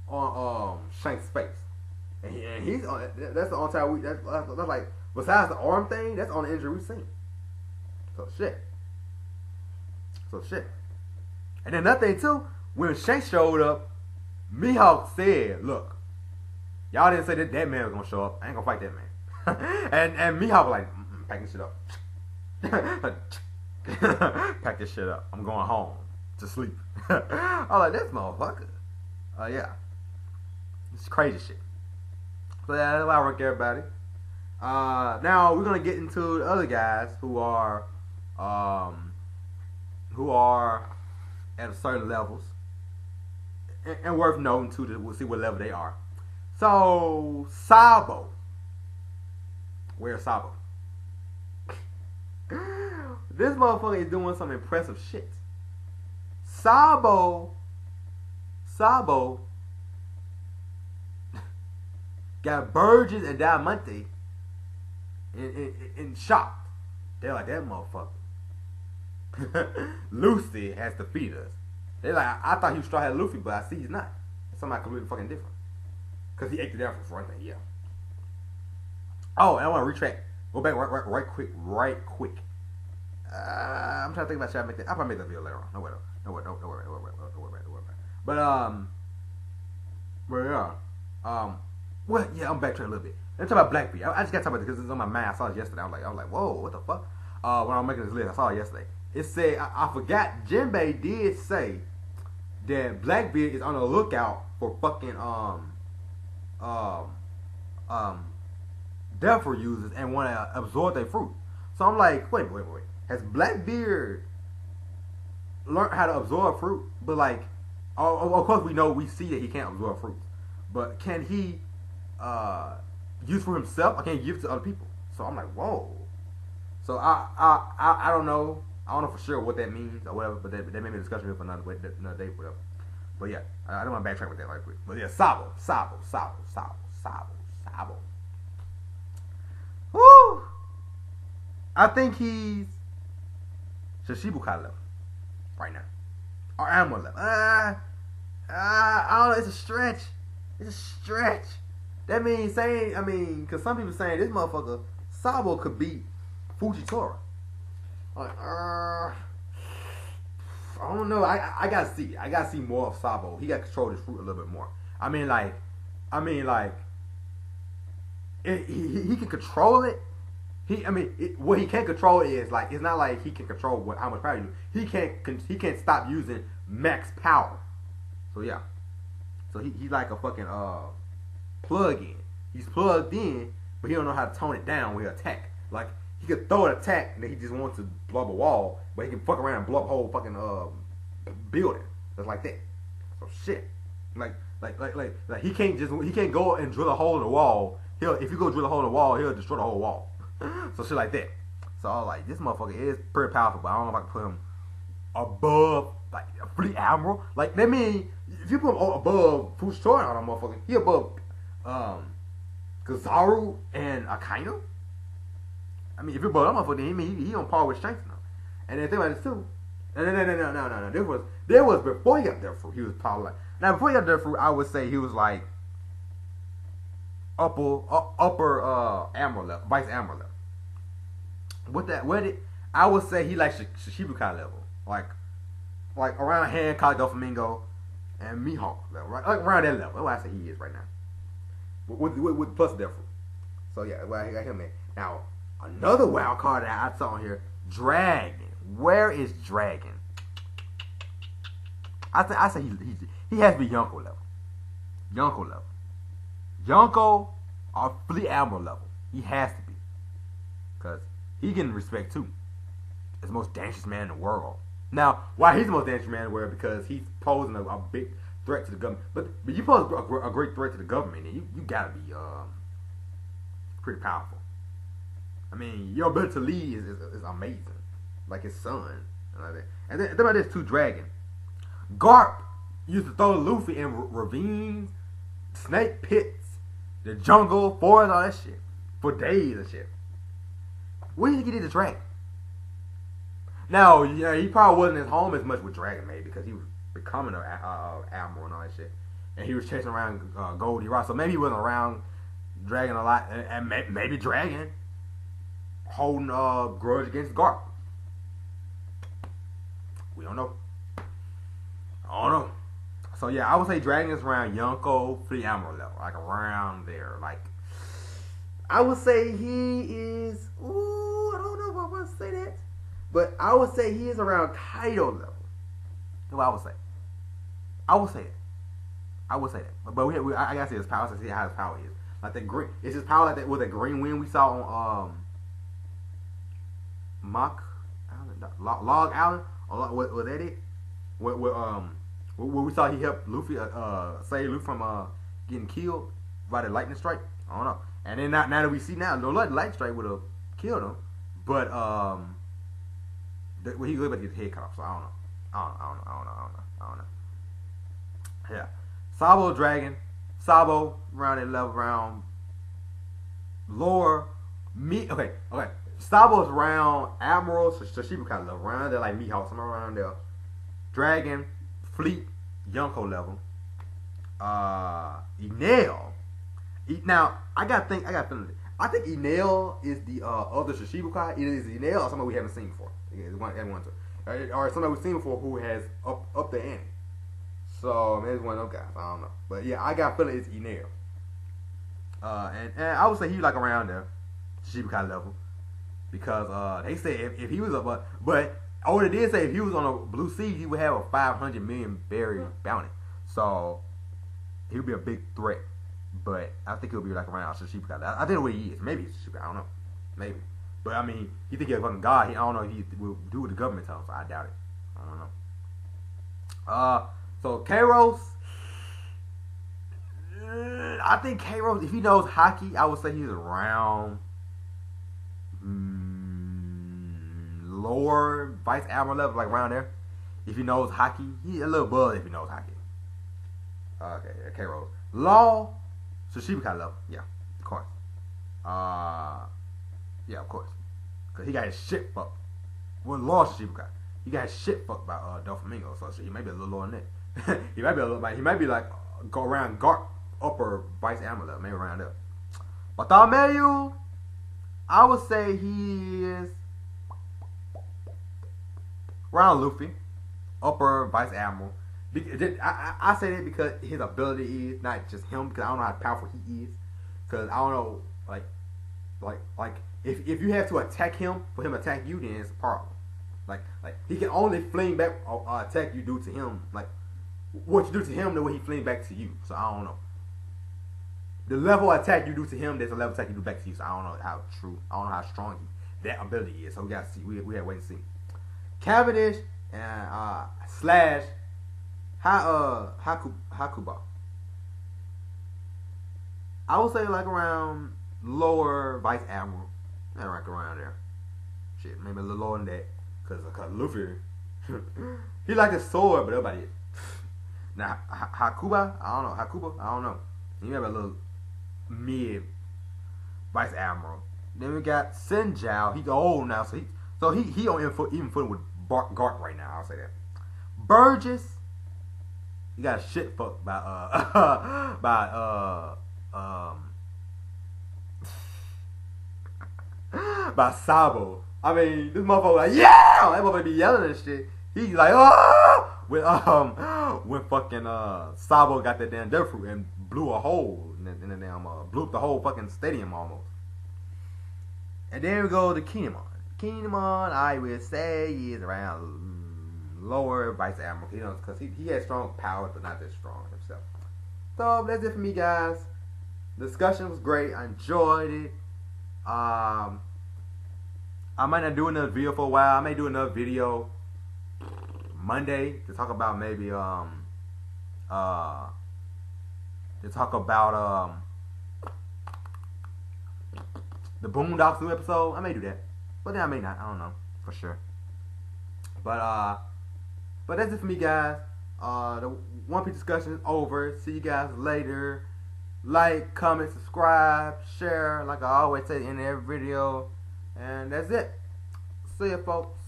on Shanks' face, and he's on. That's the only time that's like, besides the arm thing, that's the only injury we've seen. So shit. And then another thing too, when Shanks showed up, Mihawk said, "Look, y'all didn't say that man was gonna show up. I ain't gonna fight that man." and Mihawk was like, packing shit up. Pack this shit up. I'm going home to sleep. I was like, this motherfucker. Yeah. It's crazy shit. So yeah, that's why I work everybody. Now we're gonna get into the other guys who are at certain levels and worth noting too. We'll see what level they are. So Sabo, where's Sabo? This motherfucker is doing some impressive shit. Sabo got Burgess and Diamante in shock. They're like, that motherfucker. Lucy has to feed us. They're like, I thought he was strong at Luffy, but I see he's not. It's somebody completely fucking different. Because he ate the devil for one thing, yeah. Oh, and I want to retract. Go back right quick. I'm trying to think about should I make that. I'll probably make that video later on. Don't worry. But well, yeah, I'm backtracking a little bit. Let's talk about Blackbeard. I just got to talk about it because it's on my mind. I saw it yesterday. I was like, whoa, what the fuck? When I was making this list, I saw it yesterday. It said, I forgot. Jinbei did say that Blackbeard is on the lookout for fucking Devil users and want to absorb their fruit. So I'm like, wait. Has Blackbeard learned how to absorb fruit? But like, of course we see that he can't absorb fruits. But can he use for himself? I can't give it to other people. So I'm like, whoa. So I don't know. I don't know for sure what that means or whatever. But that may be a discussion for another day, whatever. But yeah, I don't want to backtrack with that right quick. But yeah, Sabo. Woo! I think he's Shishibukai level right now, or Ammo level. I don't know. It's a stretch. That means because some people saying this motherfucker Sabo could beat Fujitora. Like, I don't know. I gotta see. I gotta see more of Sabo. He got to control his fruit a little bit more. He can control it. What he can't control is like, it's not like he can control how much power he use. He can't stop using max power. So yeah. So he's like a fucking plug-in. He's plugged in, but he don't know how to tone it down when he attack. Like, he could throw an attack and then he just wants to blow up a wall, but he can fuck around and blow up a whole fucking building. Just like that. So shit. Like he can't go and drill a hole in the wall. If you go drill a hole in the wall, he'll destroy the whole wall. So shit like that. So I was like, this motherfucker is pretty powerful, but I don't know if I can put him above like a fleet admiral. Like, that means if you put him above Fujitora on a motherfucker, he above Kizaru and Akainu. I mean, if you're below motherfucker, then he on par with Shanks now. And then think about this too. No. There was before he got Devil Fruit. He was probably like before he got Devil Fruit, I would say he was like upper Admiral level, Vice Admiral level. I would say he like Shichibukai level, like around Hancock, Doflamingo, and Mihawk level, right? Like around that level. That's what I say he is right now. With plus Devil Fruit. So yeah, well, I got him in. Now another wild card that I saw on here, Dragon. Where is Dragon? I say he has to be Yonko level. Yonko or Fleet Admiral level. He has to be. Because he getting respect too. As the most dangerous man in the world. Now, why he's the most dangerous man in the world? Because he's posing a big threat to the government. But you pose a great threat to the government, and you gotta be pretty powerful. I mean, your ability to lead is amazing. Like his son. And like that. And then think about this too, Dragon. Garp used to throw Luffy in ravines, snake pits, the jungle, forest, all that shit. For days and shit. Where did he get the Dragon? Now, yeah, he probably wasn't at home as much with Dragon, maybe, because he was becoming an admiral and all that shit. And he was chasing around Goldie Rock. So maybe he wasn't around Dragon a lot. And maybe Dragon holding a grudge against Garp. We don't know. I don't know. So yeah, I would say Dragon is around Yonko, Fleet Admiral level. Like around there. Like, I would say he is, I don't know if I want to say that. But I would say he is around Kaido level. That's what I would say. I would say that. But I gotta see his power. I see how his power is. Like the green, is his power like that with the green wind we saw on Mock Island, Log Island? Or was that it? Where we saw he helped Luffy save Luffy from getting killed by the lightning strike. I don't know. And then now that we see now, no lightning strike would have killed him, but he was about to get his head cut off. So I don't know. Yeah, Sabo Dragon, Sabo around that level, around lower me. Okay. Sabo's around Admiral, so she was kind of level around there, like Mihawk, somewhere around there. Dragon, Fleet, Yonko level. Enel. Now I got feeling. I think Enel is the other Shichibukai. Either is Enel or somebody we haven't seen before. Or somebody we've seen before who has up the ante. So maybe it's one of those guys. I don't know. But yeah, I got feeling it's Enel. And I would say he's like around there, Shichibukai level. Because they say if he was but Oda did say if he was on a Blue Sea, he would have a 500 million berry bounty. So he would be a big threat. But I think he'll be like around Shichibukai. I think what he is. Maybe he's Shichibukai. I don't know. Maybe. But I mean, you think he's a fucking god. I don't know if he will do what the government tells him. So I doubt it. I don't know. So Kairos. I think Kairos, if he knows Haki, I would say he's around lower Vice Admiral level, like around there. If he knows Haki, he's a little above if he knows Haki. Okay, yeah, Kairos. Law, Shichibukai level. Yeah, of course. Yeah, of course. Because he got his shit fucked. Well, Law Shichibukai. He got his shit fucked by Doflamingo, so he may be a little lower than that. he might be like go around Garp upper Vice Admiral level, maybe around there. Bartholomew, I would say he is around Luffy, upper Vice Admiral. I say that because his ability is not just him, because I don't know how powerful he is. Because I don't know, like if you have to attack him for him to attack you, then it's a problem. Like he can only fling back attack you do to him, like what you do to him, the way he fling back to you. So I don't know. The level of attack you do to him, there's a level of attack you do back to you. So I don't know how strong that ability is. So we gotta see. We have to wait and see. Cavendish and Slash Hakuba. I would say like around lower Vice Admiral. Right around there. Shit, maybe a little lower than that. Cause Luffy, he like his sword, but everybody is. Now Hakuba, I don't know. He maybe a little mid Vice Admiral. Then we got Sin Jiao. He's old now, so he on even footing with Garp right now. I'll say that. Burgess. He got shit fucked by by Sabo. I mean, this motherfucker like, yeah! That motherfucker be yelling and shit. He's like, oh! When fucking Sabo got that damn devil fruit and blew a hole in the damn blew up the whole fucking stadium almost. And then we go to Kinemon. Kinemon, I would say he is around lower Vice Admiral, you know, because he has strong powers, but not that strong himself. So that's it for me, guys. The discussion was great. I enjoyed it. I might not do another video for a while. I may do another video Monday to talk about maybe to talk about the Boondocks new episode. I may do that, but then I may not. I don't know for sure. But that's it for me, guys. The One Piece discussion is over. See you guys later. Like, comment, subscribe, share, like I always say in every video. And that's it. See ya, folks.